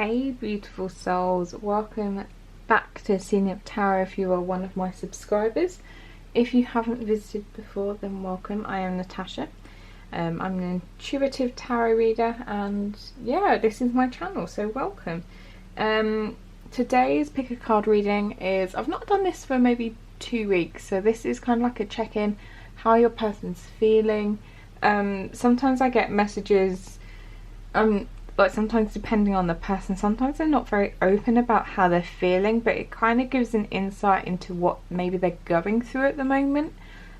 Hey beautiful souls, welcome back to Stereotypical Tarot if you are one of my subscribers. If you haven't visited before, then welcome. I am Natasha. I'm an intuitive tarot reader, and yeah, this is my channel, so welcome. Today's pick a card reading is, I've not done this for maybe 2 weeks, so this is kind of like a check-in, how your person's feeling. Sometimes I get messages, like sometimes depending on the person, sometimes they're not very open about how they're feeling, but it kind of gives an insight into what maybe they're going through at the moment.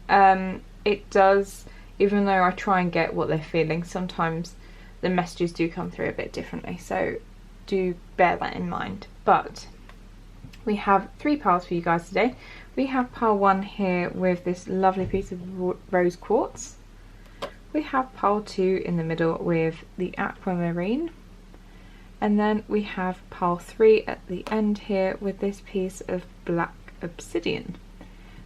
It does, even though I try and get what they're feeling, sometimes the messages do come through a bit differently, so do bear that in mind. But we have 3 piles for you guys today. We have pile 1 here with this lovely piece of rose quartz. We have pile 2 in the middle with the aquamarine, and then we have pile 3 at the end here with this piece of black obsidian.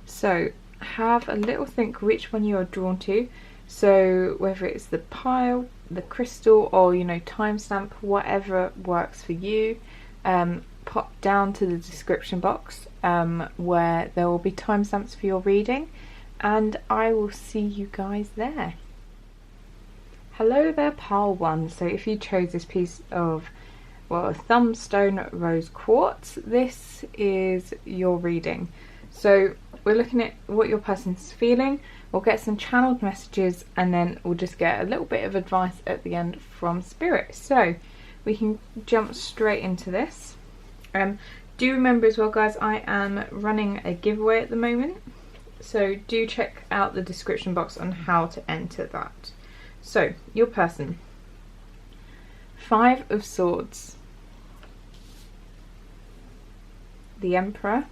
So have a little think which one you are drawn to, so whether it's the pile, the crystal, or timestamp, whatever works for you. Pop down to the description box where there will be timestamps for your reading, and I will see you guys there. Hello there, pile 1. So if you chose this piece of, well, thumbstone rose quartz, this is your reading. So we're looking at what your person's feeling. We'll get some channeled messages, and then we'll just get a little bit of advice at the end from spirit. So we can jump straight into this. Do remember as well, guys, I am running a giveaway at the moment, so do check out the description box on how to enter that. So, your person. 5 of Swords. The Emperor.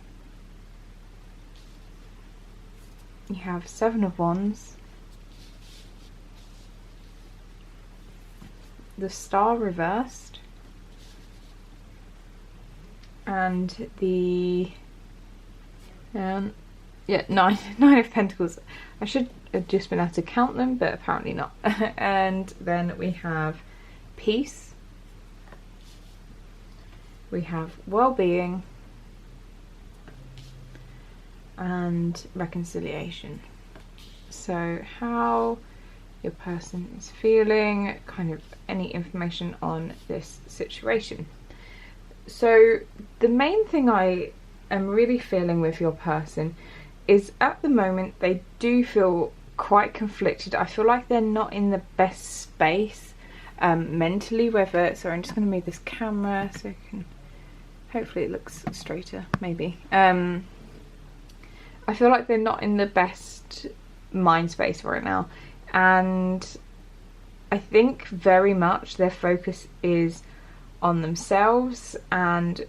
You have 7 of Wands. The Star reversed. And the... Nine of Pentacles. I should have just been able to count them, but apparently not. And then we have peace. We have well-being. And reconciliation. So how your person is feeling, kind of any information on this situation. So the main thing I am really feeling with your person is at the moment they do feel quite conflicted. I feel like they're not in the best space mentally, whether, sorry, I'm just going to move this camera so you can, hopefully it looks straighter, maybe. I feel like they're not in the best mind space right now, and I think very much their focus is on themselves, and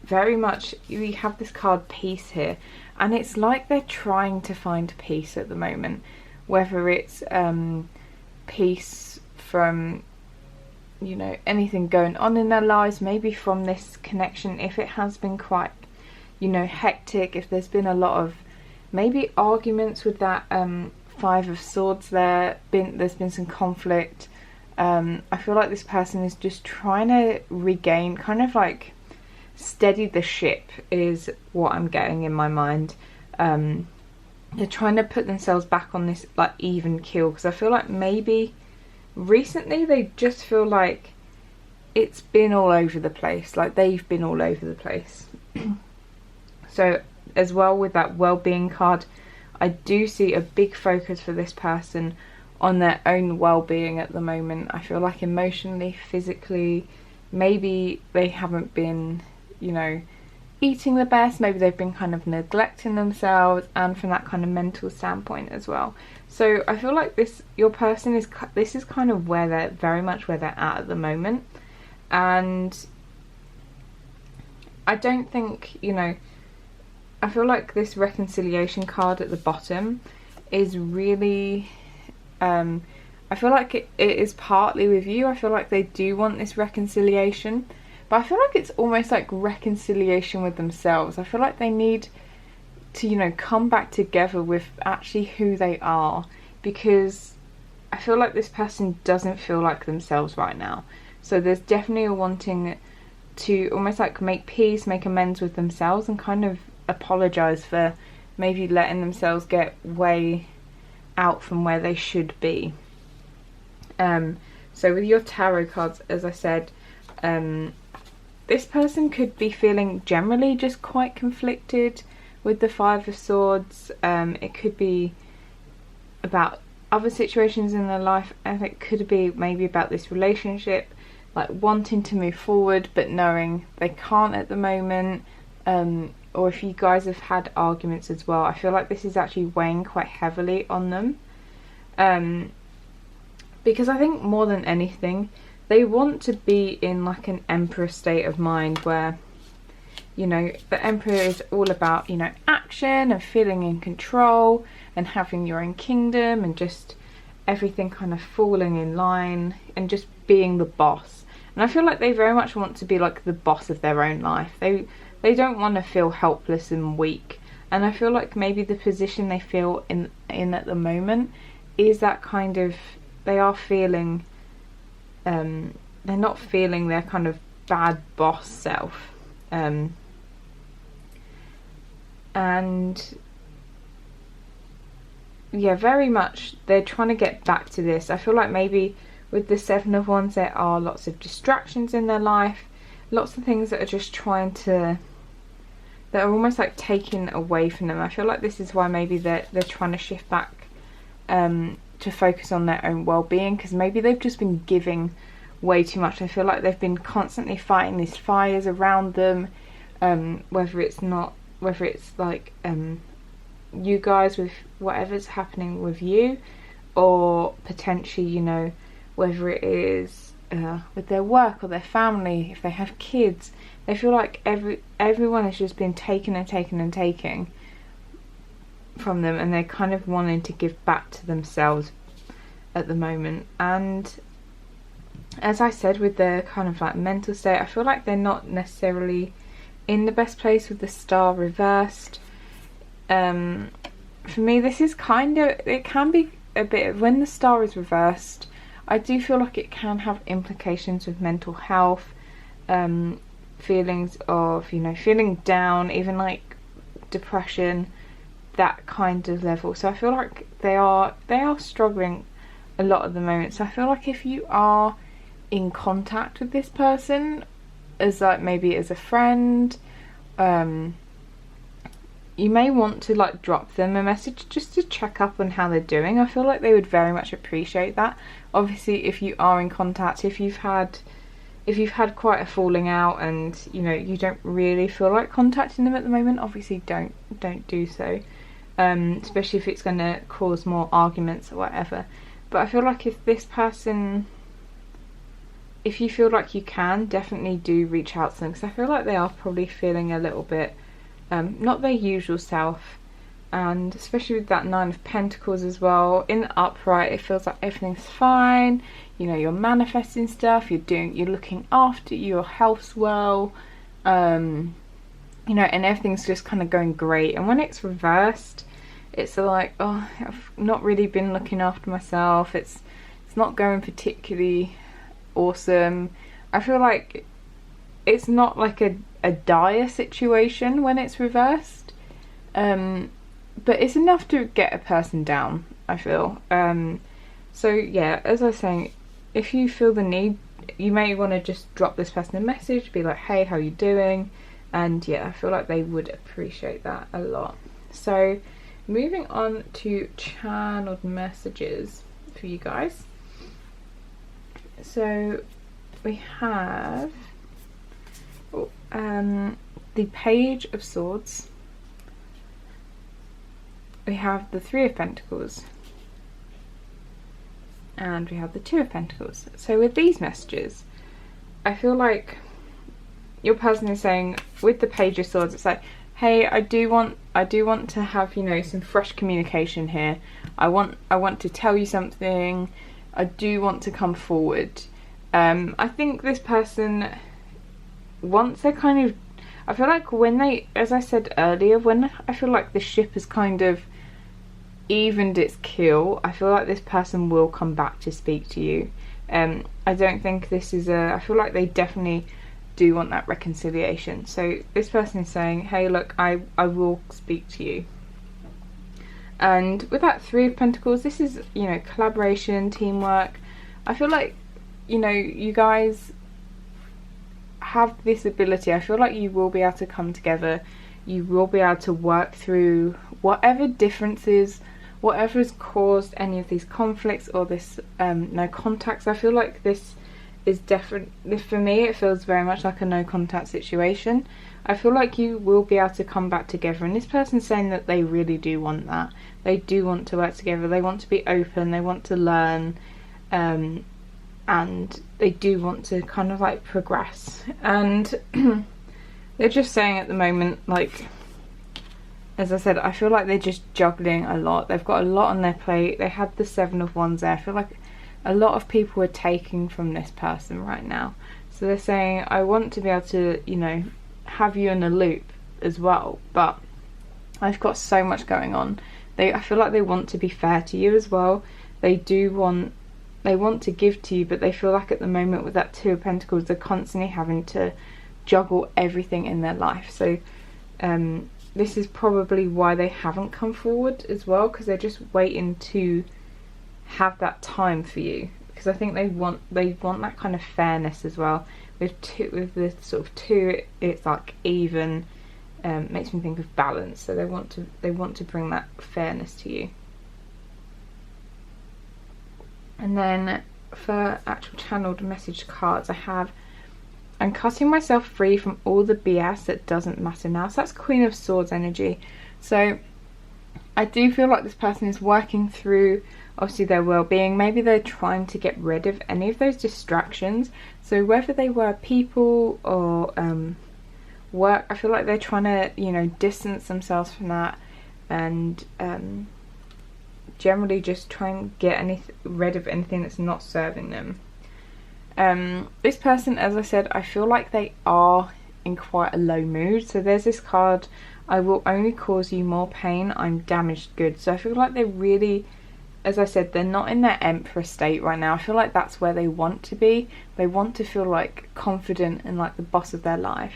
very much you have this card peace here, and it's like they're trying to find peace at the moment, whether it's peace from anything going on in their lives, maybe from this connection, if it has been quite hectic, if there's been a lot of maybe arguments with that 5 of Swords there's been some conflict. I feel like this person is just trying to regain, kind of like steady the ship is what I'm getting in my mind. They're trying to put themselves back on this like even keel, because I feel like maybe recently they just feel like it's been all over the place, like they've been all over the place. So as well with that well-being card, I do see a big focus for this person on their own well-being at the moment. I feel like emotionally, physically, maybe they haven't been eating the best, maybe they've been kind of neglecting themselves, and from that kind of mental standpoint as well. So I feel like your person is kind of where they're very much where they're at the moment, and I don't think I feel like this reconciliation card at the bottom is really I feel like it is partly with you. I feel like they do want this reconciliation, but I feel like it's almost like reconciliation with themselves. I feel like they need to, come back together with actually who they are, because I feel like this person doesn't feel like themselves right now. So there's definitely a wanting to almost like make peace, make amends with themselves, and kind of apologize for maybe letting themselves get way out from where they should be. So with your tarot cards, as I said, this person could be feeling generally just quite conflicted with the Five of Swords. It could be about other situations in their life, and it could be maybe about this relationship, like wanting to move forward but knowing they can't at the moment. Or if you guys have had arguments as well, I feel like this is actually weighing quite heavily on them. Because I think more than anything, they want to be in like an emperor state of mind where, you know, the emperor is all about, you know, action and feeling in control and having your own kingdom and just everything kind of falling in line and just being the boss. And I feel like they very much want to be like the boss of their own life. They don't want to feel helpless and weak. And I feel like maybe the position they feel in at the moment is that kind of, they are feeling, they're not feeling their kind of bad boss self. And yeah, very much they're trying to get back to this. I feel like maybe with the Seven of Wands there are lots of distractions in their life, lots of things that are just trying to, that are almost like taken away from them. I feel like this is why maybe they're trying to shift back to focus on their own well-being, because maybe they've just been giving way too much. I feel like they've been constantly fighting these fires around them, whether it's like you guys with whatever's happening with you, or potentially, you know, whether it is with their work or their family, if they have kids. They feel like everyone has just been taken and taken and taking from them, and they're kind of wanting to give back to themselves at the moment. And as I said, with their kind of like mental state, I feel like they're not necessarily in the best place with the Star reversed. For me, this is kind of, it can be a bit of, when the Star is reversed, I do feel like it can have implications with mental health, feelings of, you know, feeling down, even like depression, that kind of level. So I feel like they are struggling a lot at the moment. So I feel like if you are in contact with this person as like maybe as a friend, you may want to like drop them a message just to check up on how they're doing. I feel like they would very much appreciate that. Obviously, if you are in contact, if you've had quite a falling out and, you know, you don't really feel like contacting them at the moment, obviously don't do so, especially if it's going to cause more arguments or whatever. But I feel like if this person, if you feel like you can, definitely do reach out to them, because I feel like they are probably feeling a little bit not their usual self. And especially with that Nine of Pentacles as well, in the upright, it feels like everything's fine. You know, you're manifesting stuff, you're looking after your health well, you know, and everything's just kind of going great. And when it's reversed, it's like, oh, I've not really been looking after myself. It's not going particularly awesome. I feel like it's not like a dire situation when it's reversed. But it's enough to get a person down, I feel. So yeah, as I was saying, if you feel the need, you may want to just drop this person a message, be like, hey, how you doing? And yeah, I feel like they would appreciate that a lot. So moving on to channeled messages for you guys. So we have the Page of Swords. We have the Three of Pentacles, and we have the Two of Pentacles. So with these messages, I feel like your person is saying, with the Page of Swords, it's like, hey, I do want to have, you know, some fresh communication here. I want to tell you something. I do want to come forward. I think this person, once they're kind of, I feel like when they, as I said earlier, when I feel like the ship has kind of evened its keel, I feel like this person will come back to speak to you. I don't think this is I feel like they definitely do want that reconciliation. So this person is saying, hey, look, I will speak to you. And with that Three of Pentacles, this is, you know, collaboration, teamwork. I feel like, you know, you guys have this ability. I feel like you will be able to come together. You will be able to work through whatever differences, whatever has caused any of these conflicts or this no contacts. I feel like this is definitely, for me, it feels very much like a no contact situation. I feel like you will be able to come back together, and this person's saying that they really do want that. They do want to work together, they want to be open, they want to learn, and they do want to kind of like progress. And they're just saying at the moment, like, as I said, I feel like they're just juggling a lot. They've got a lot on their plate. They had the Seven of Wands there. I feel like a lot of people are taking from this person right now. So they're saying, I want to be able to, you know, have you in a loop as well, but I've got so much going on. I feel like they want to be fair to you as well. They want to give to you, but they feel like at the moment with that Two of Pentacles, they're constantly having to juggle everything in their life. So this is probably why they haven't come forward as well, because they're just waiting to have that time for you, because I think they want that kind of fairness as well. With the sort of two, it's like even, makes me think of balance. So they want to bring that fairness to you. And then for actual channeled message cards, I have, I'm cutting myself free from all the BS that doesn't matter now. So that's Queen of Swords energy. So I do feel like this person is working through, obviously, their well-being. Maybe they're trying to get rid of any of those distractions. So whether they were people or work, I feel like they're trying to, you know, distance themselves from that, and generally just try and get rid of anything that's not serving them. This person, as I said, I feel like they are in quite a low mood. So there's this card, I will only cause you more pain, I'm damaged goods. So I feel like they're really, as I said, they're not in their emperor state right now. I feel like that's where they want to be. They want to feel like confident and like the boss of their life.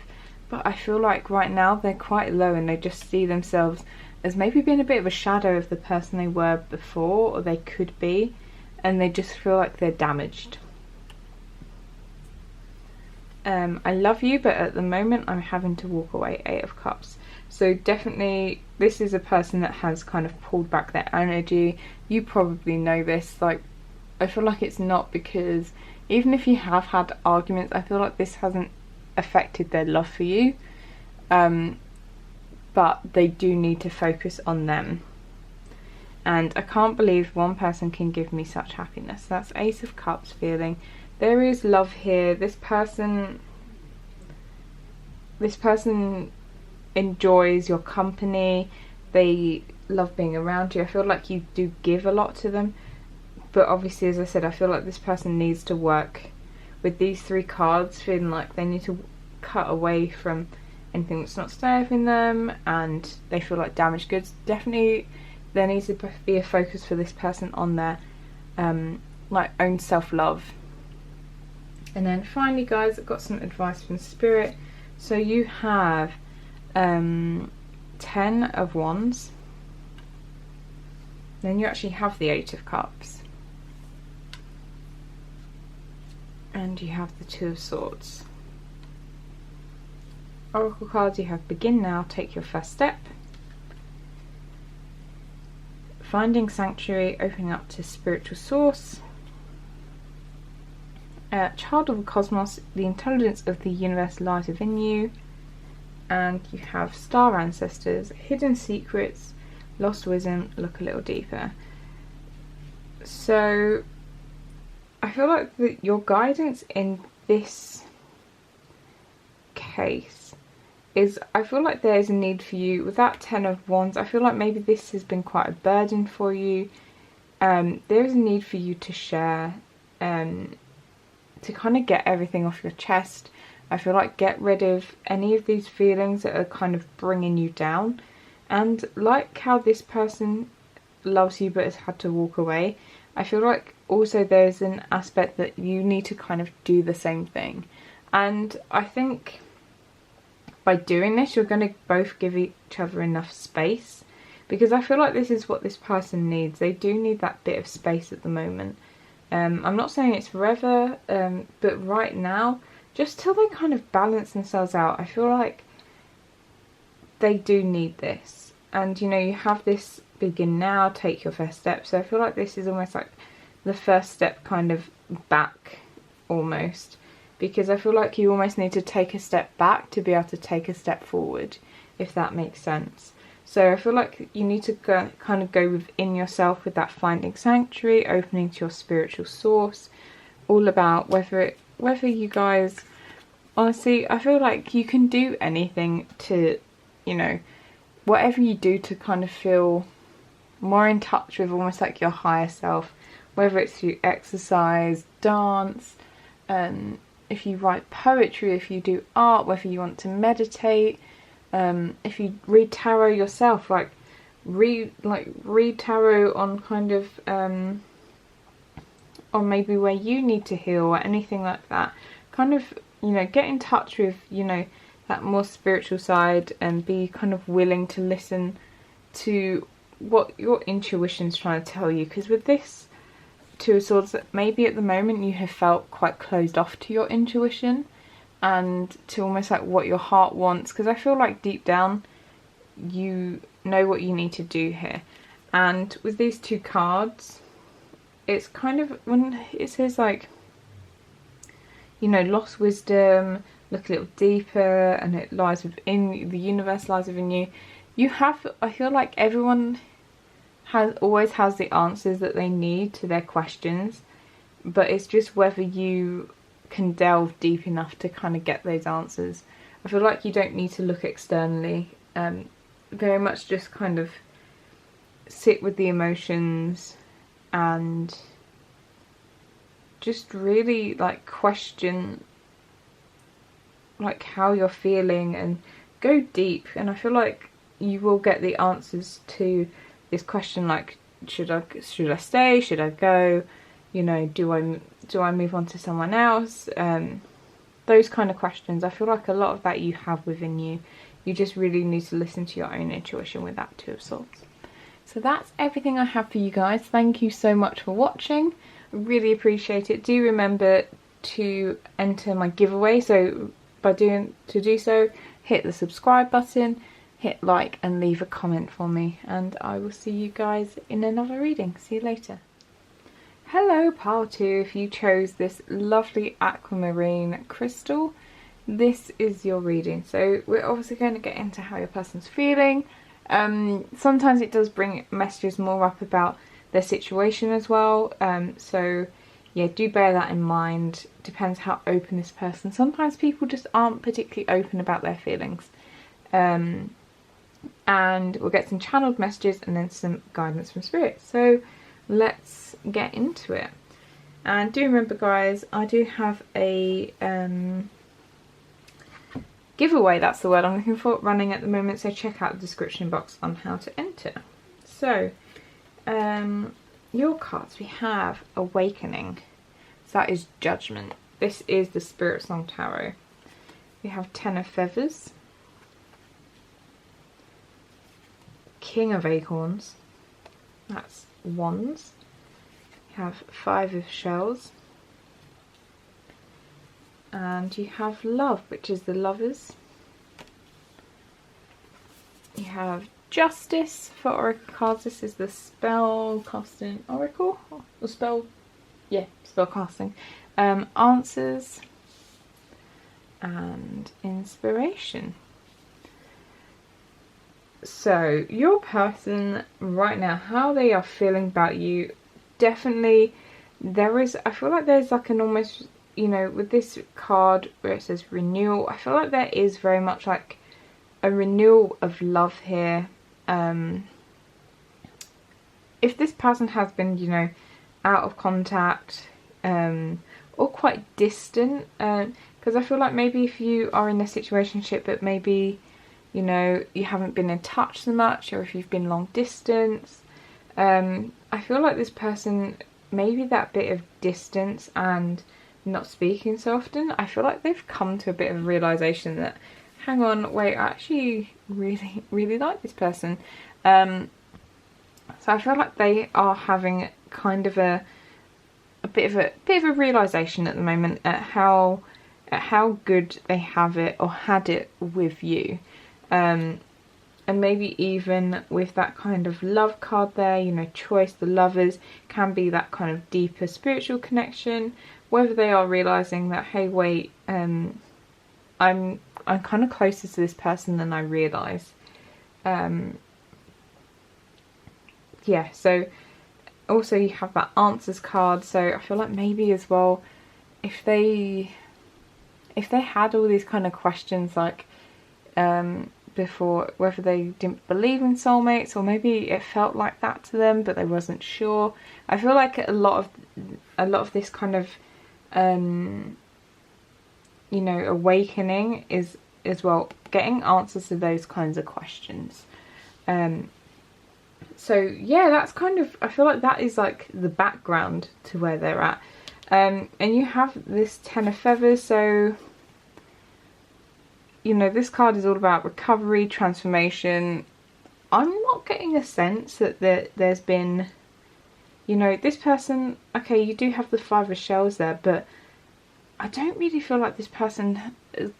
But I feel like right now they're quite low, and they just see themselves as maybe being a bit of a shadow of the person they were before, or they could be, and they just feel like they're damaged. I love you, but at the moment I'm having to walk away. Eight of Cups. So definitely this is a person that has kind of pulled back their energy. You probably know this. Like, I feel like it's not, because even if you have had arguments, I feel like this hasn't affected their love for you. But they do need to focus on them. And I can't believe one person can give me such happiness. That's Ace of Cups feeling. There is love here. This person enjoys your company. They love being around you. I feel like you do give a lot to them. But obviously, as I said, I feel like this person needs to work with these three cards, feeling like they need to cut away from anything that's not serving them, and they feel like damaged goods. Definitely there needs to be a focus for this person on their like own self-love. And then finally, guys, I've got some advice from Spirit. So you have 10 of Wands, then you actually have the 8 of Cups, and you have the 2 of Swords. Oracle cards, you have Begin Now, Take Your First Step, Finding Sanctuary, Opening Up to Spiritual Source, Child of the Cosmos, The Intelligence of the Universe lies within you, and you have Star Ancestors, Hidden Secrets, Lost Wisdom, Look a Little Deeper. So I feel like your guidance in this case is, I feel like there's a need for you with that 10 of Wands. I feel like maybe this has been quite a burden for you. There is a need for you to share, to kind of get everything off your chest. I feel like get rid of any of these feelings that are kind of bringing you down. And like how this person loves you but has had to walk away, I feel like also there's an aspect that you need to kind of do the same thing. And I think by doing this, you're going to both give each other enough space, because I feel like this is what this person needs. They do need that bit of space at the moment. I'm not saying it's forever, but right now, just till they kind of balance themselves out, I feel like they do need this. And, you know, you have this begin now, take your first step. So I feel like this is almost like the first step kind of back, almost. Because I feel like you almost need to take a step back to be able to take a step forward, if that makes sense. So I feel like you need to kind of go within yourself with that finding sanctuary, opening to your spiritual source, all about whether you guys, honestly, I feel like you can do anything to, you know, whatever you do to kind of feel more in touch with almost like your higher self, whether it's through exercise, dance, if you write poetry, if you do art, whether you want to meditate, if you read tarot yourself, read tarot on kind of on maybe where you need to heal or anything like that. Kind of, you know, get in touch with, you know, that more spiritual side, and be kind of willing to listen to what your intuition's trying to tell you. Because with this Two of Swords, maybe at the moment you have felt quite closed off to your intuition and to almost like what your heart wants, because I feel like deep down you know what you need to do here. And with these two cards, it's kind of, when it says like, you know, lost wisdom, look a little deeper, and it lies within the universe, lies within you. You have, I feel like everyone always has the answers that they need to their questions, but it's just whether you can delve deep enough to kind of get those answers. I feel like you don't need to look externally, very much just kind of sit with the emotions and just really like question like how you're feeling and go deep. And I feel like you will get the answers to this question, like should I stay, should I go, you know, do I move on to someone else, those kind of questions. I feel like a lot of that you have within you. You just really need to listen to your own intuition with that Two of Swords. So that's everything I have for you guys. Thank you so much for watching. I really appreciate it. Do remember to enter my giveaway. So to do so, hit the subscribe button, hit like and leave a comment for me, and I will see you guys in another reading. See you later. Hello pile 2, if you chose this lovely aquamarine crystal, this is your reading. So we're obviously going to get into how your person's feeling. Sometimes it does bring messages more up about their situation as well, so yeah, do bear that in mind. Depends how open this person. Sometimes people just aren't particularly open about their feelings. And we'll get some channeled messages and then some guidance from spirit. So let's get into it. And do remember guys, I do have a giveaway, that's the word I'm looking for, running at the moment, so check out the description box on how to enter. So your cards, we have Awakening, so that is Judgment. This is the Spirit Song Tarot. We have Ten of Feathers, King of Acorns, that's Wands. You have Five of Shells, and you have Love, which is the Lovers. You have Justice for Oracle cards. This is the spell casting oracle, or spell casting. Answers and Inspiration. So your person right now, how they are feeling about you, definitely I feel like there's like an almost, you know, with this card where it says renewal, I feel like there is very much like a renewal of love here. If this person has been, you know, out of contact, or quite distant, because I feel like maybe if you are in a situationship but maybe, you know, you haven't been in touch so much, or if you've been long distance, I feel like this person, maybe that bit of distance and not speaking so often, I feel like they've come to a bit of a realisation that, hang on, wait, I actually really like this person. So I feel like they are having kind of a bit of a realisation at the moment at how good they have it or had it with you. And maybe even with that kind of love card there, you know, choice, the lovers, can be that kind of deeper spiritual connection, whether they are realising that, hey, wait, I'm kind of closer to this person than I realise. Yeah, so also you have that answers card, so I feel like maybe as well, if they had all these kind of questions like before, whether they didn't believe in soulmates, or maybe it felt like that to them but they wasn't sure. I feel like a lot of this kind of you know, awakening is as well getting answers to those kinds of questions. So yeah, that's kind of, I feel like that is like the background to where they're at. And you have this Ten of Feathers, so you know, this card is all about recovery, transformation. I'm not getting a sense that there's been, you know, this person, okay, you do have the Five of Shells there, but I don't really feel like this person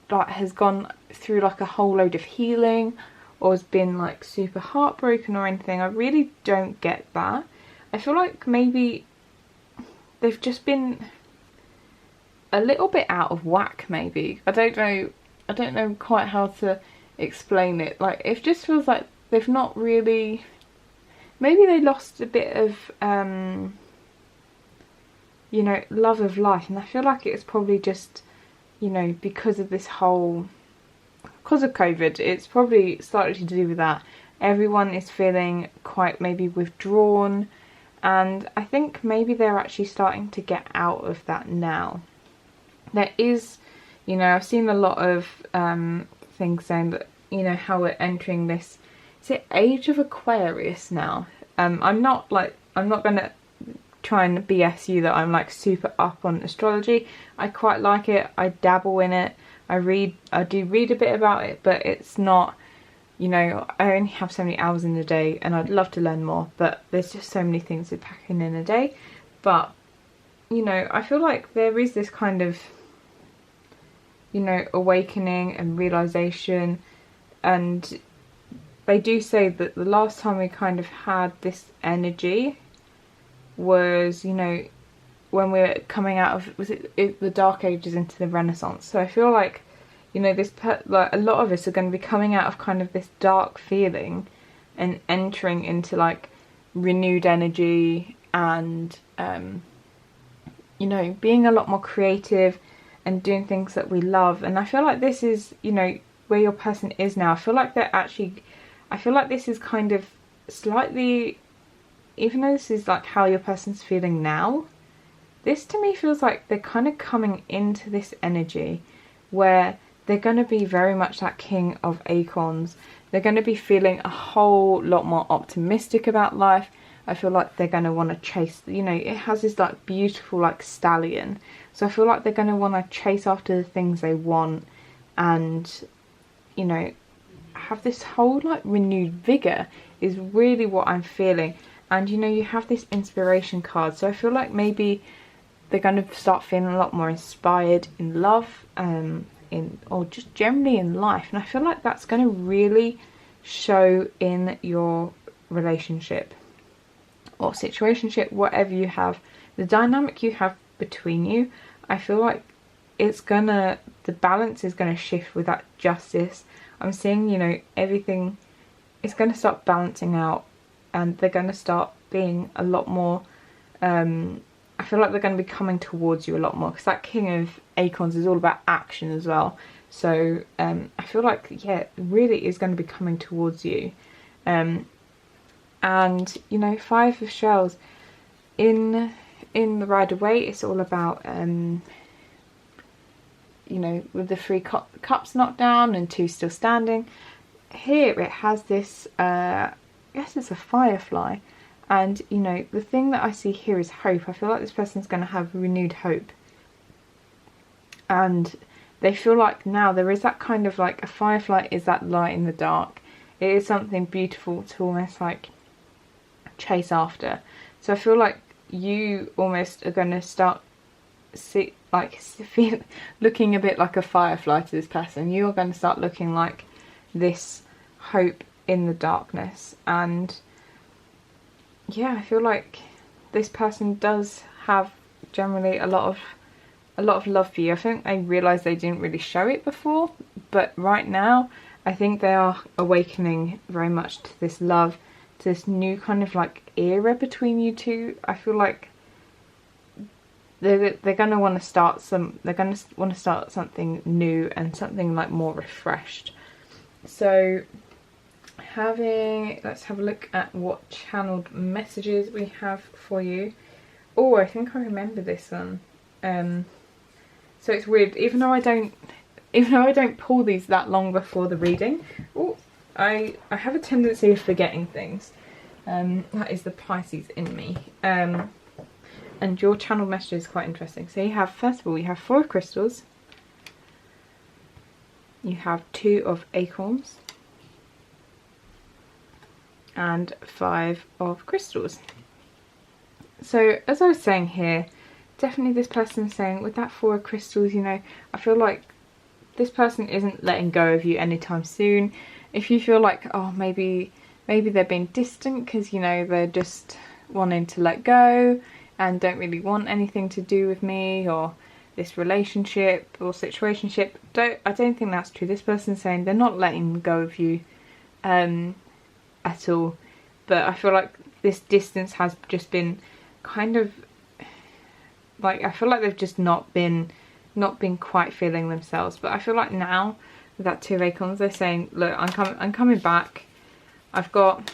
has gone through like a whole load of healing or has been like super heartbroken or anything. I really don't get that. I feel like maybe they've just been a little bit out of whack, maybe. I don't know quite how to explain it. Like, it just feels like they've not really, maybe they lost a bit of you know, love of life, and I feel like it's probably just, you know, because of this whole, because of COVID, it's probably slightly to do with that. Everyone is feeling quite maybe withdrawn, and I think maybe they're actually starting to get out of that now. There is, you know, I've seen a lot of things saying that, you know, how we're entering this, is it Age of Aquarius now? I'm not gonna try and BS you that I'm like super up on astrology. I quite like it, I dabble in it, I do read a bit about it, but it's not, you know, I only have so many hours in a day and I'd love to learn more, but there's just so many things to pack in a day. But, you know, I feel like there is this kind of, you know, awakening and realisation, and they do say that the last time we kind of had this energy was, you know, when we're coming out of, was it the Dark Ages into the Renaissance. So I feel like, you know, like a lot of us are going to be coming out of kind of this dark feeling and entering into like renewed energy and you know, being a lot more creative and doing things that we love. And I feel like this is, you know, where your person is now. I feel like this is kind of slightly, even though this is like how your person's feeling now, this to me feels like they're kind of coming into this energy where they're going to be very much that King of Acorns. They're going to be feeling a whole lot more optimistic about life. I feel like they're going to want to chase, you know, it has this like beautiful like stallion. So I feel like they're going to want to chase after the things they want and, you know, have this whole like renewed vigour is really what I'm feeling. And, you know, you have this inspiration card. So I feel like maybe they're going to start feeling a lot more inspired in love, or just generally in life. And I feel like that's going to really show in your relationship or situationship, whatever you have, the dynamic you have between you. I feel like the balance is going to shift with that justice. I'm seeing, you know, everything is going to start balancing out, and they're going to start being a lot more, I feel like they're going to be coming towards you a lot more, because that King of Acorns is all about action as well. So I feel like, yeah, it really is going to be coming towards you. And, you know, Five of Shells, in the Rider-Waite, it's all about, you know, with the three cups knocked down and two still standing. Here it has this, I guess it's a firefly, and, you know, the thing that I see here is hope. I feel like this person's going to have renewed hope, and they feel like now there is that kind of like, a firefly is that light in the dark. It is something beautiful to almost like chase after. So I feel like you almost are going to start looking a bit like a firefly to this person. You are going to start looking like this hope in the darkness. And yeah, I feel like this person does have generally a lot of love for you. I think they realised they didn't really show it before, but right now I think they are awakening very much to this love, to this new kind of like era between you two. I feel like they're going to want to start something new and something like more refreshed. So let's have a look at what channeled messages we have for you. Oh, I think I remember this one. So it's weird, even though I don't pull these that long before the reading. Oh, I have a tendency of forgetting things. That is the Pisces in me. And your channel message is quite interesting. So you have, first of all, you have 4 of crystals. You have 2 of acorns. And 5 of crystals. So as I was saying here, definitely this person's saying with that 4 of crystals, you know, I feel like this person isn't letting go of you anytime soon. If you feel like, oh, maybe they're being distant because, you know, they're just wanting to let go and don't really want anything to do with me or this relationship or situationship. I don't think that's true. This person's saying they're not letting go of you at all. But I feel like this distance has just been kind of like, I feel like they've just not been quite feeling themselves. But I feel like now with that 2 of acorns, they're saying, look, I'm coming back. I've got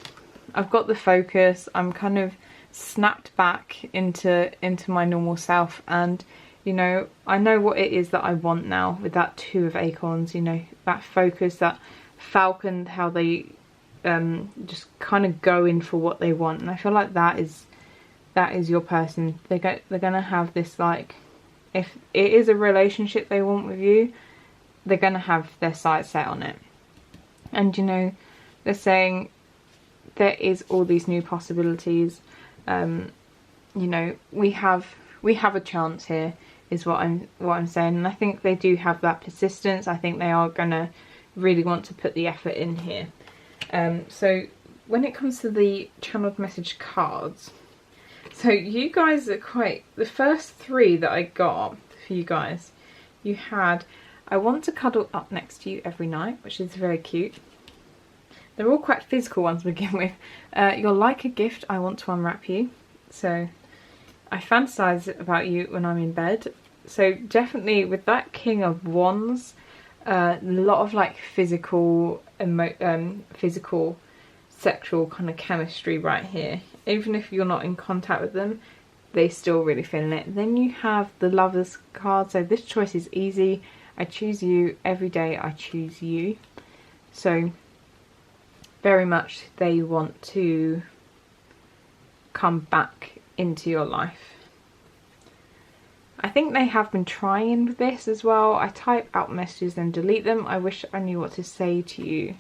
the focus. I'm kind of snapped back into my normal self, and you know, I know what it is that I want now with that 2 of acorns. You know, that focus, that falcon, how they just kind of go in for what they want. And I feel like that is your person. They're gonna have this, like, if it is a relationship they want with you, they're gonna have their sights set on it. And you know, they're saying there is all these new possibilities. You know, we have a chance here, is what I'm saying. And I think they do have that persistence. I think they are gonna really want to put the effort in here. So when it comes to the channeled message cards, so you guys are quite, the first 3 that I got for you guys, you had, I want to cuddle up next to you every night, which is very cute. They're all quite physical ones to begin with. You're like a gift, I want to unwrap you. So I fantasize about you when I'm in bed. So definitely with that King of Wands, a lot of like physical, sexual kind of chemistry right here. Even if you're not in contact with them, they still really feeling it. Then you have the Lovers card. So this choice is easy. I choose you every day. I choose you. So very much they want to come back into your life. I think they have been trying with this as well. I type out messages and delete them. I wish I knew what to say to you.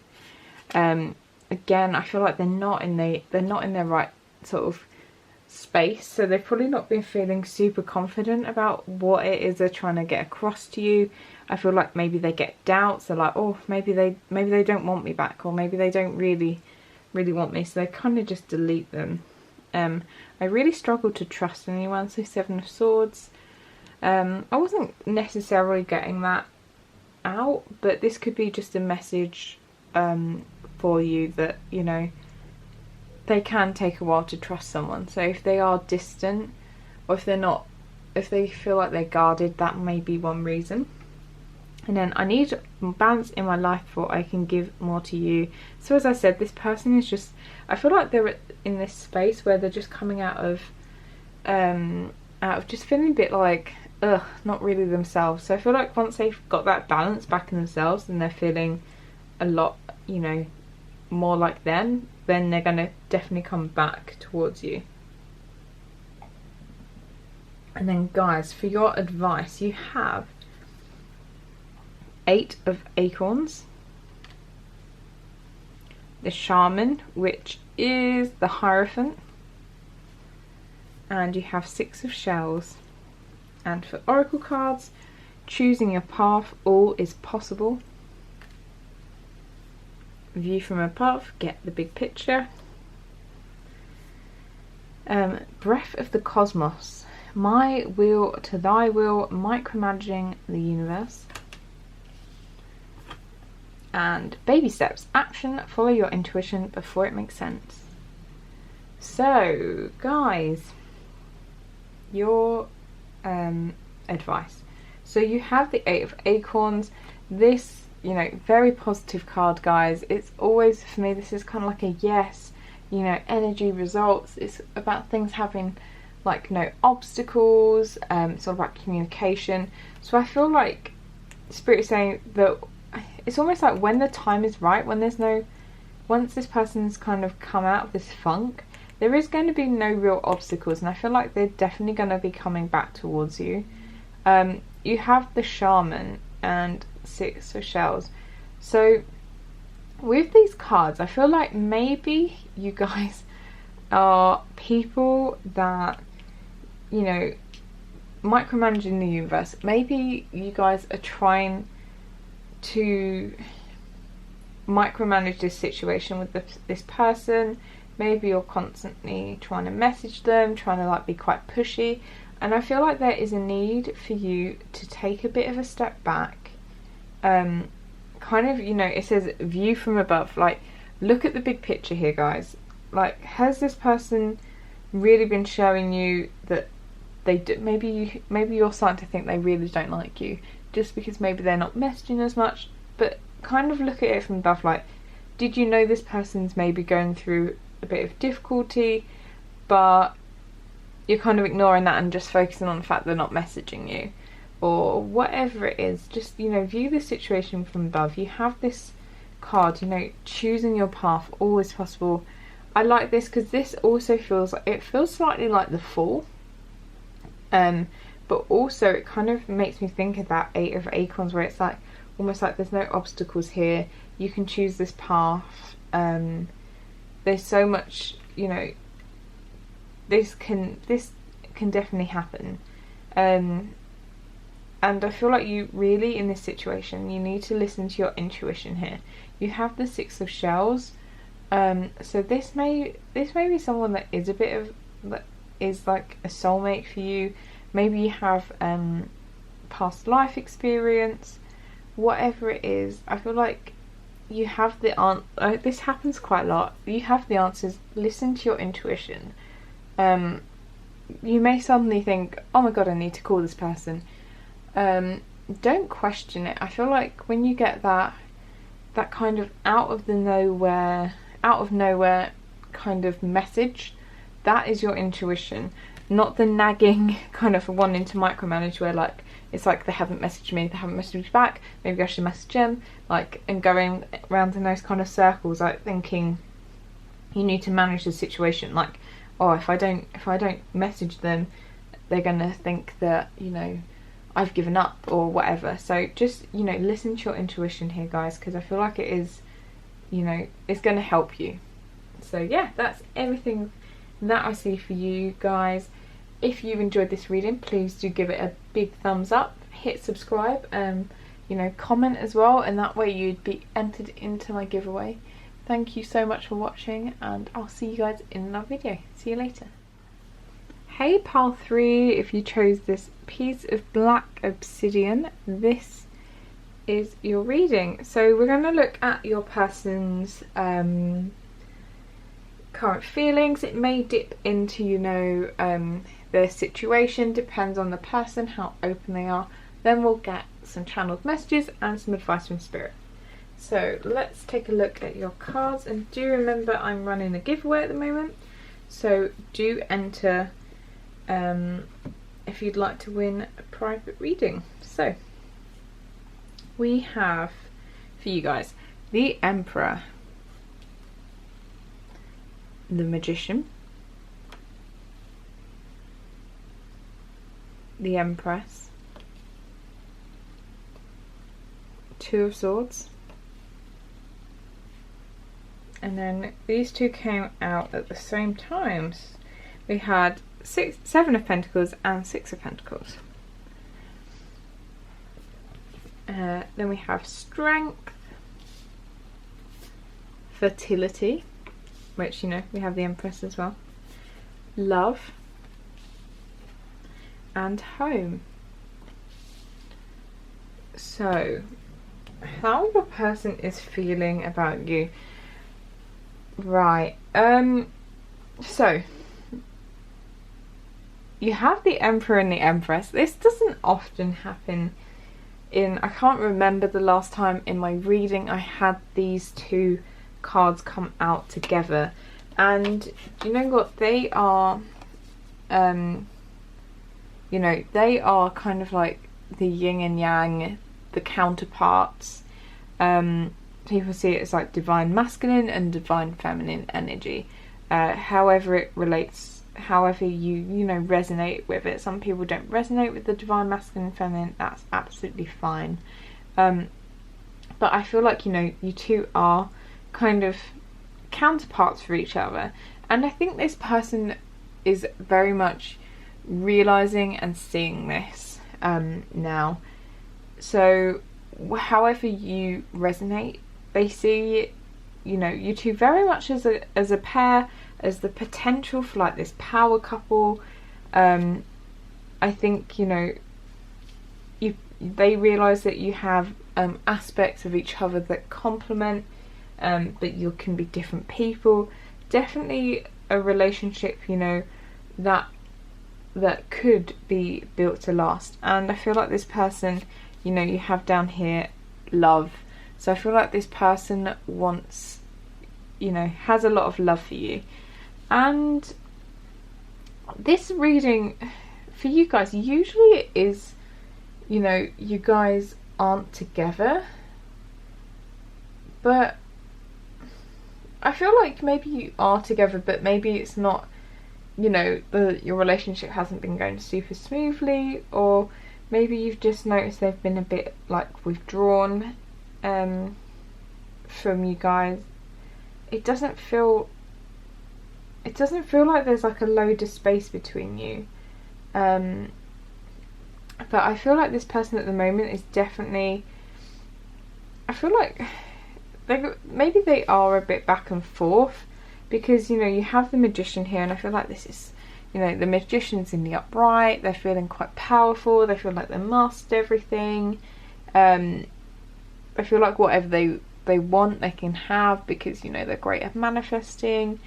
Again, I feel like they're not in their right sort of space, so they've probably not been feeling super confident about what it is they're trying to get across to you. I feel like maybe they get doubts. They're like, oh, maybe they don't want me back, or maybe they don't really want me, so they kind of just delete them. I really struggle to trust anyone. So 7 of Swords. I wasn't necessarily getting that out, but this could be just a message for you that, you know, they can take a while to trust someone. So if they are distant, or if they feel like they're guarded, that may be one reason. And then I need balance in my life before I can give more to you. So as I said, this person is just, I feel like they're in this space where they're just coming out of just feeling a bit like, ugh, not really themselves. So I feel like once they've got that balance back in themselves, and they're feeling a lot, you know, more like them, then they're going to definitely come back towards you. And then guys, for your advice, you have 8 of Acorns, the Shaman, which is the Hierophant, and you have 6 of Shells. And for Oracle cards, choosing your path, all is possible. View from above, get the big picture. Breath of the Cosmos, my will to thy will, micromanaging the universe. And baby steps, action, follow your intuition before it makes sense. So guys, your advice. So you have the 8 of Acorns. This, you know, very positive card, guys. It's always, for me, this is kind of like a yes, you know, energy, results. It's about things having like no obstacles. It's all about communication. So I feel like Spirit is saying that it's almost like when the time is right, when there's no, once this person's kind of come out of this funk, there is going to be no real obstacles, and I feel like they're definitely going to be coming back towards you. You have the Shaman and 6 of Shells. So with these cards, I feel like maybe you guys are people that, you know, micromanaging the universe. Maybe you guys are trying to micromanage this situation with this person. Maybe you're constantly trying to message them, trying to like be quite pushy, and I feel like there is a need for you to take a bit of a step back. Kind of, you know, it says view from above, like look at the big picture here, guys. Like, has this person really been showing you that they do, maybe you're starting to think they really don't like you just because maybe they're not messaging as much, but kind of look at it from above, like, did you know this person's maybe going through a bit of difficulty, but you're kind of ignoring that and just focusing on the fact they're not messaging you, or whatever it is. Just, you know, view the situation from above. You have this card, you know, choosing your path, always possible. I like this because this also feels like, it feels slightly like the Fool, but also it kind of makes me think of that 8 of Acorns, where it's like almost like there's no obstacles here, you can choose this path. There's so much, you know, this can definitely happen, and I feel like you really, in this situation, you need to listen to your intuition here. You have the 6 of Shells, so this may be someone that is a bit of, that is like a soulmate for you. Maybe you have past life experience, whatever it is. I feel like you have the answer. This happens quite a lot. You have the answers. Listen to your intuition. You may suddenly think, oh my god, I need to call this person. Don't question it. I feel like when you get that kind of out of nowhere kind of message, that is your intuition, not the nagging kind of wanting to micromanage, where like it's like they haven't messaged me, they haven't messaged me back, maybe I should message them, like, and going around in those kind of circles, like thinking you need to manage the situation, like, oh, if I don't message them, they're gonna think that, you know, I've given up or whatever. So just, you know, listen to your intuition here, guys, because I feel like it is, you know, it's going to help you. So yeah, that's everything that I see for you guys. If you've enjoyed this reading, please do give it a big thumbs up, hit subscribe, you know, comment as well, and that way you'd be entered into my giveaway. Thank you so much for watching, and I'll see you guys in another video. See you later. Hey pile 3, if you chose this piece of black obsidian, this is your reading. So we're going to look at your person's current feelings. It may dip into, you know, their situation, depends on the person, how open they are. Then we'll get some channeled messages and some advice from Spirit. So let's take a look at your cards, and do remember I'm running a giveaway at the moment, so do enter if you'd like to win a private reading. So we have for you guys the Emperor, the Magician, the Empress, Two of Swords. And then these two came out at the same time. We had Seven of Pentacles and Six of Pentacles. Then we have Strength, Fertility, which, you know, we have the Empress as well, Love, and Home. So, how your person is feeling about you. Right, so you have the Emperor and the Empress. This doesn't often happen I can't remember the last time in my reading I had these two cards come out together. And you know what, they are, you know, they are kind of like the yin and yang, the counterparts. People see it as like divine masculine and divine feminine energy. However it relates, however you know, resonate with it. Some people don't resonate with the divine masculine and feminine. That's absolutely fine. But I feel like, you know, you two are kind of counterparts for each other. And I think this person is very much realizing and seeing this now. So however you resonate, they see, you know, you two very much as a pair, as the potential for like this power couple. I think, you know, they realise that you have aspects of each other that complement, but you can be different people. Definitely a relationship, you know, that could be built to last. And I feel like this person, you know, you have down here love. So I feel like this person wants, you know, has a lot of love for you. And this reading for you guys, usually it is, you know, you guys aren't together, but I feel like maybe you are together, but maybe it's not, you know, your relationship hasn't been going super smoothly, or maybe you've just noticed they've been a bit like withdrawn from you guys. It doesn't feel like there's like a load of space between you. But I feel like this person at the moment is definitely, I feel like maybe they are a bit back and forth, because, you know, you have the Magician here, and I feel like this is, you know, the Magician's in the upright. They're feeling quite powerful. They feel like they mastered everything. I feel like whatever they want, they can have, because, you know, they're great at manifesting.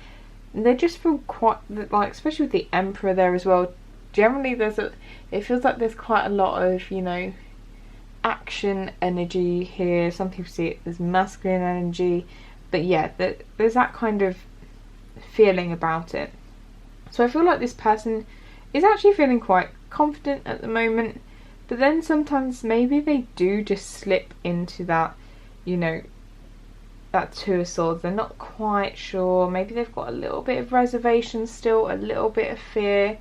And they just feel quite, like, especially with the Emperor there as well, generally it feels like there's quite a lot of, you know, action energy here. Some people see it as masculine energy, but yeah, there's that kind of feeling about it. So I feel like this person is actually feeling quite confident at the moment, but then sometimes maybe they do just slip into that, you know, that Two of Swords. They're not quite sure. Maybe they've got a little bit of reservation still, a little bit of fear.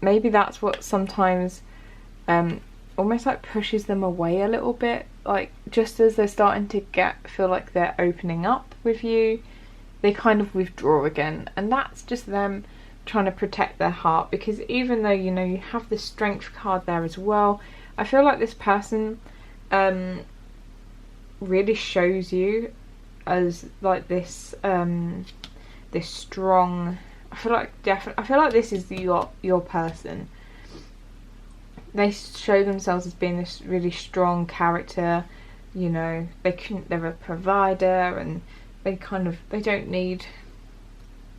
Maybe that's what sometimes almost like pushes them away a little bit. Like, just as they're starting to feel like they're opening up with you, they kind of withdraw again. And that's just them trying to protect their heart, because even though, you know, you have the Strength card there as well, I feel like this person really shows you as like this this strong, I feel like this is your person. They show themselves as being this really strong character, you know, they're a provider, and they don't need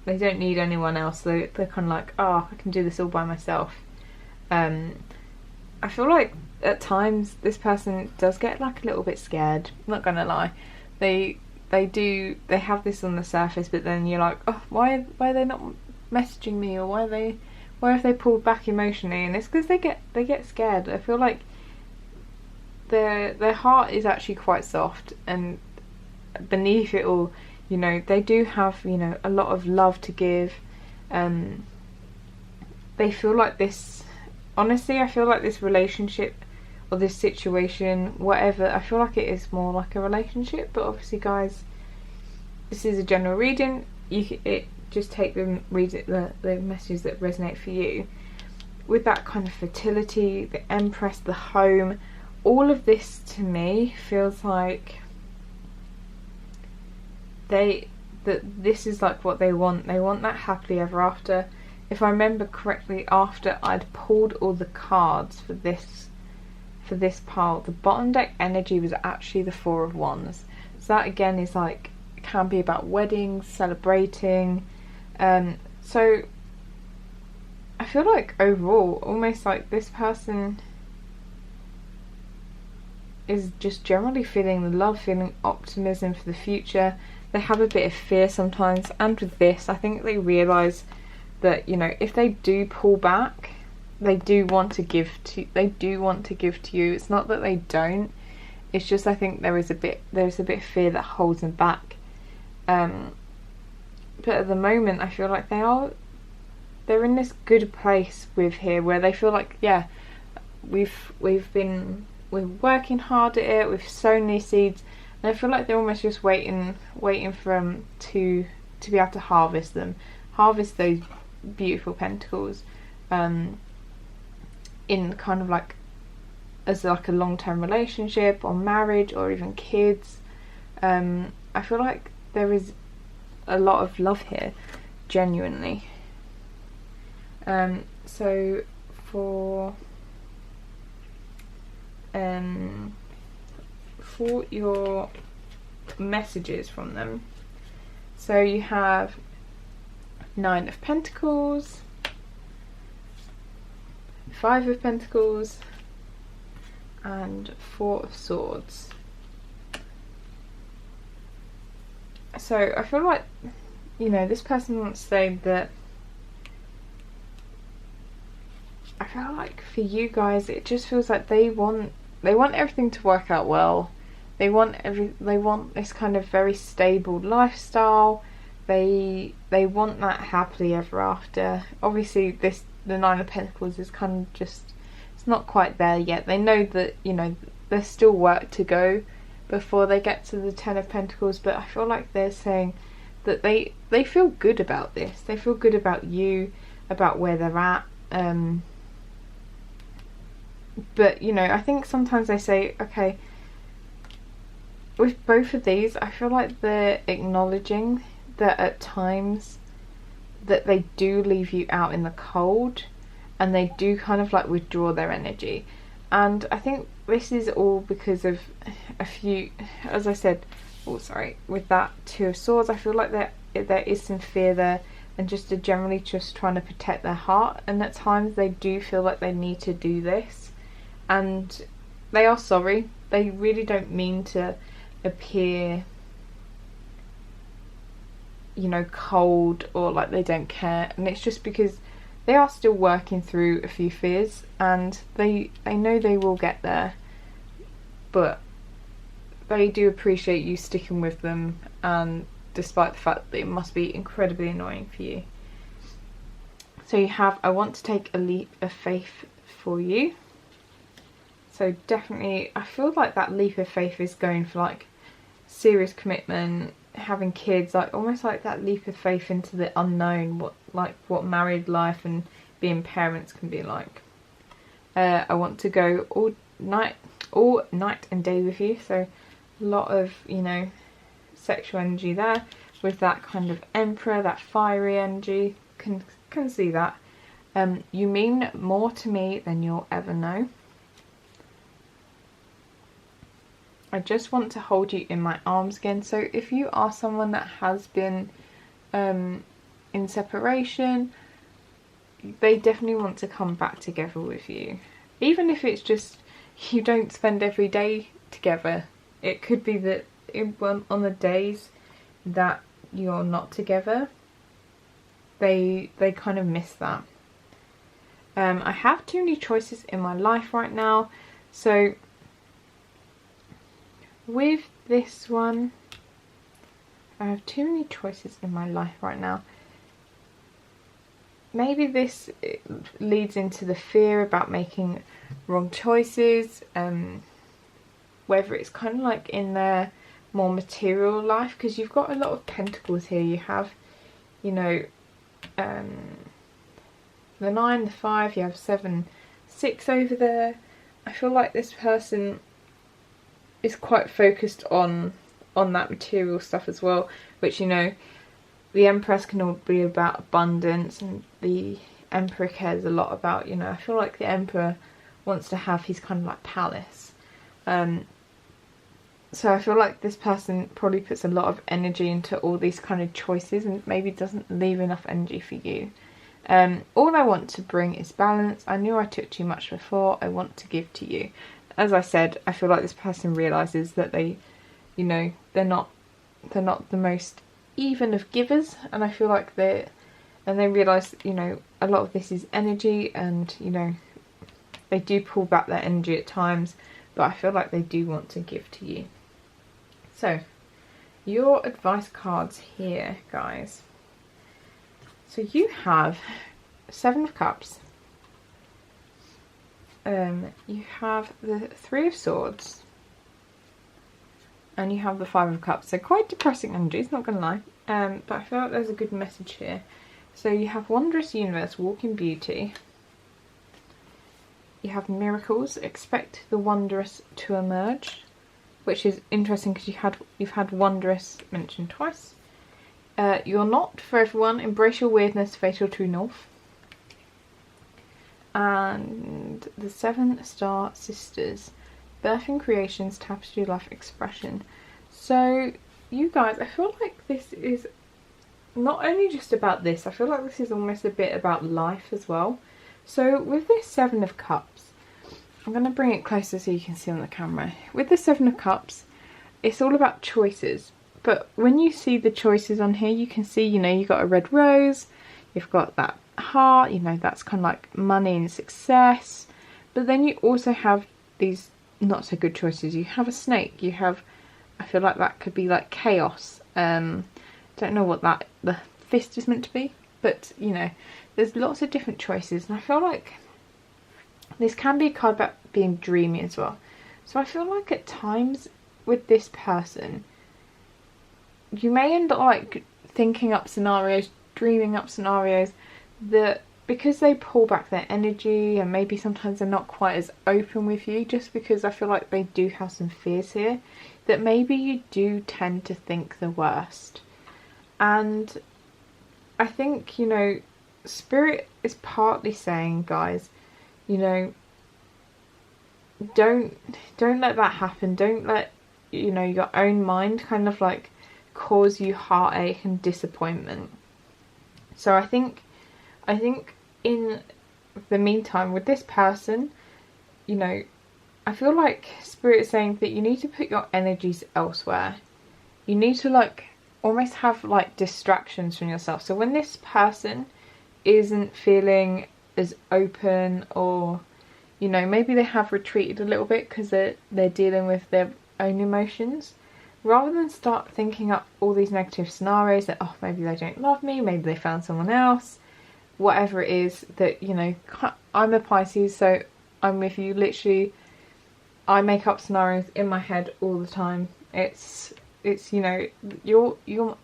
anyone else. They're kind of like, oh, I can do this all by myself. I feel like at times this person does get like a little bit scared, I'm not gonna lie. They have this on the surface, but then you're like, oh, why are they not messaging me, or why have they pulled back emotionally? And it's because they get scared. I feel like their heart is actually quite soft, and beneath it all, you know, they do have, you know, a lot of love to give. They feel like this, honestly, I feel like this relationship or this situation, whatever. I feel like it is more like a relationship, but obviously, guys, this is a general reading. Just take them, read it, the messages that resonate for you. With that kind of fertility, the Empress, the home, all of this to me feels like this is like what they want. They want that happily ever after. If I remember correctly, after I'd pulled all the cards for this pile, the bottom deck energy was actually the Four of Wands. So that again is like, can be about weddings, celebrating. So I feel like overall, almost like this person is just generally feeling the love, feeling optimism for the future. They have a bit of fear sometimes, and with this, I think they realise that, you know, if they do pull back, they do want to give to you. It's not that they don't. It's just, I think there's a bit of fear that holds them back. But at the moment, I feel like they're in this good place with here, where they feel like, yeah, we're working hard at it, we've sown these seeds, and I feel like they're almost just waiting for them to be able to harvest those beautiful pentacles, in kind of like as like a long-term relationship or marriage or even kids. I feel like there is a lot of love here, genuinely. So for your messages from them, so you have Nine of Pentacles, Five of Pentacles, and Four of Swords. So I feel like, you know, this person wants to say that, I feel like for you guys, it just feels like they want everything to work out well. They want this kind of very stable lifestyle. They want that happily ever after. Obviously, the Nine of Pentacles is kind of just, it's not quite there yet. They know that, you know, there's still work to go before they get to the Ten of Pentacles, but I feel like they're saying that they feel good about this. They feel good about you, about where they're at. But, you know, I think sometimes they say, okay, with both of these, I feel like they're acknowledging that at times that they do leave you out in the cold, and they do kind of like withdraw their energy. And I think this is all because of a few, as I said, with that Two of Swords, I feel like there is some fear there, and just generally just trying to protect their heart. And at times they do feel like they need to do this, and they are sorry. They really don't mean to appear, you know, cold or like they don't care. And it's just because they are still working through a few fears, and they know they will get there, but they do appreciate you sticking with them, and despite the fact that it must be incredibly annoying for you. So you have, I want to take a leap of faith for you. So definitely, I feel like that leap of faith is going for like serious commitment, having kids, like almost like that leap of faith into the unknown, what married life and being parents can be like. I want to go all night and day with you. So a lot of, you know, sexual energy there with that kind of Emperor, that fiery energy. Can see that. You mean more to me than you'll ever know. I just want to hold you in my arms again. So if you are someone that has been in separation, they definitely want to come back together with you. Even if it's just you don't spend every day together. It could be that on the days that you're not together, they kind of miss that. I have too many choices in my life right now. So with this one, I have too many choices in my life right now. maybe this leads into the fear about making wrong choices, whether it's kind of like in their more material life, because you've got a lot of pentacles here. You have, you know, the 9, the 5, you have 7, 6 over there. I feel like this person is quite focused on that material stuff as well, which, you know, the Empress can all be about abundance, and the Emperor cares a lot about, you know, I feel like the Emperor wants to have his kind of like palace. So I feel like this person probably puts a lot of energy into all these kind of choices and maybe doesn't leave enough energy for you. All I want to bring is balance. I knew I took too much before. I want to give to you. As I said, I feel like this person realises that they, you know, they're not the most even of givers, and I feel like they realise, you know, a lot of this is energy, and, you know, they do pull back their energy at times, but I feel like they do want to give to you. So, your advice cards here, guys. So you have 7 of Cups. You have the 3 of Swords. And you have the 5 of Cups. So quite depressing energies, not going to lie. But I feel like there's a good message here. So you have Wondrous Universe, Walk in Beauty. You have Miracles, Expect the Wondrous to Emerge. Which is interesting because you've had Wondrous mentioned twice. You're Not for Everyone, Embrace Your Weirdness, Fatal True North. And the 7 Star Sisters, Birthing Creations, Tapestry Life Expression. So you guys, I feel like this is not only just about this, I feel like this is almost a bit about life as well. So with this 7 of Cups, I'm going to bring it closer so you can see on the camera. With the 7 of Cups, it's all about choices. But when you see the choices on here, you can see, you know, you've got a red rose, you've got that heart, you know, that's kind of like money and success. But then you also have these not so good choices. You have a snake, you have, I feel like that could be like chaos. Don't know what the fist is meant to be, but, you know, there's lots of different choices. And I feel like this can be a card about being dreamy as well. So I feel like at times with this person, you may end up like thinking up scenarios, dreaming up scenarios that, because they pull back their energy and maybe sometimes they're not quite as open with you, just because I feel like they do have some fears here, that maybe you do tend to think the worst. And I think, you know, Spirit is partly saying, guys, you know, don't let that happen. Don't let, you know, your own mind kind of like cause you heartache and disappointment. So I think in the meantime with this person, you know, I feel like Spirit is saying that you need to put your energies elsewhere. You need to like almost have like distractions from yourself. So when this person isn't feeling as open, or, you know, maybe they have retreated a little bit because they're dealing with their own emotions, rather than start thinking up all these negative scenarios that, oh, maybe they don't love me, maybe they found someone else, whatever it is, that, you know, I'm a Pisces, so I'm with you. Literally, I make up scenarios in my head all the time. It's you know, your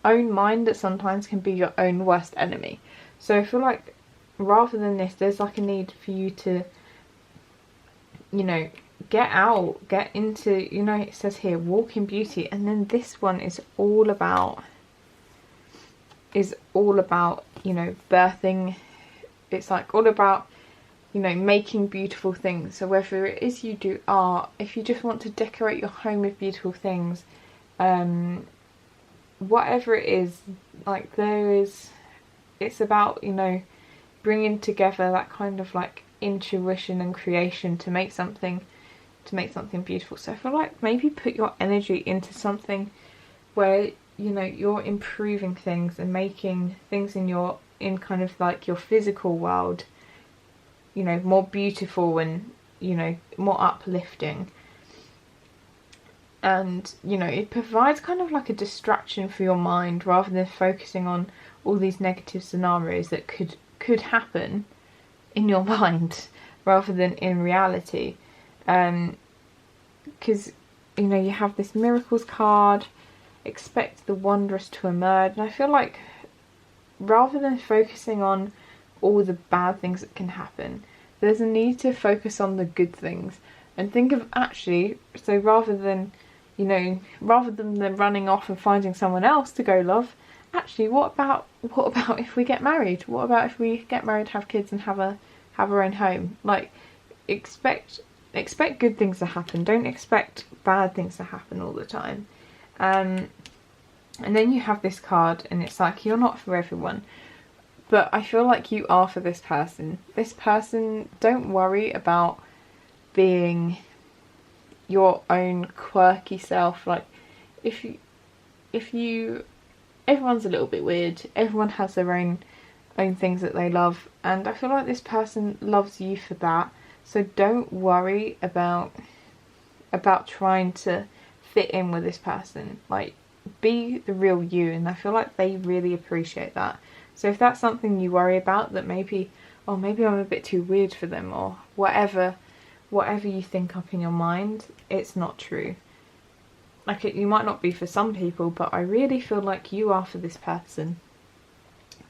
own mind that sometimes can be your own worst enemy. So I feel like rather than this, there's like a need for you to, you know, get out, get into, you know, it says here, walk in beauty. And then this one is all about, you know, birthing. It's like all about, you know, making beautiful things. So whether it is you do art, if you just want to decorate your home with beautiful things, whatever it is, like it's about, you know, bringing together that kind of like intuition and creation to make something beautiful. So I feel like maybe put your energy into something where, you know, you're improving things and making things in kind of like your physical world, you know, more beautiful and, you know, more uplifting. And, you know, it provides kind of like a distraction for your mind rather than focusing on all these negative scenarios that could could happen in your mind rather than in reality. Because you know, you have this miracles card, expect the wondrous to emerge, and I feel like rather than focusing on all the bad things that can happen, there's a need to focus on the good things and think of actually, so rather than, you know, rather than them running off and finding someone else to go love, actually what about if we get married? What about if we get married, have kids and have our own home? Like, expect good things to happen. Don't expect bad things to happen all the time. And then you have this card and it's like, you're not for everyone. But I feel like you are for this person. This person, don't worry about being your own quirky self. Like, if you everyone's a little bit weird. Everyone has their own things that they love. And I feel like this person loves you for that. So don't worry about trying to fit in with this person. Like, be the real you, and I feel like they really appreciate that. So if that's something you worry about, that maybe I'm a bit too weird for them, or whatever you think up in your mind, it's not true. Like, you might not be for some people, but I really feel like you are for this person.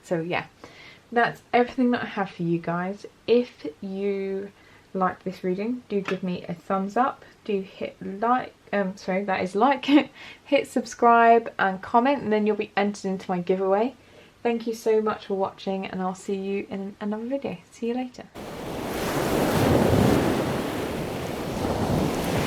So yeah, that's everything that I have for you guys. If you like this reading, do give me a thumbs up, do hit like, hit subscribe and comment, and then you'll be entered into my giveaway. Thank you so much for watching, and I'll see you in another video. See you later.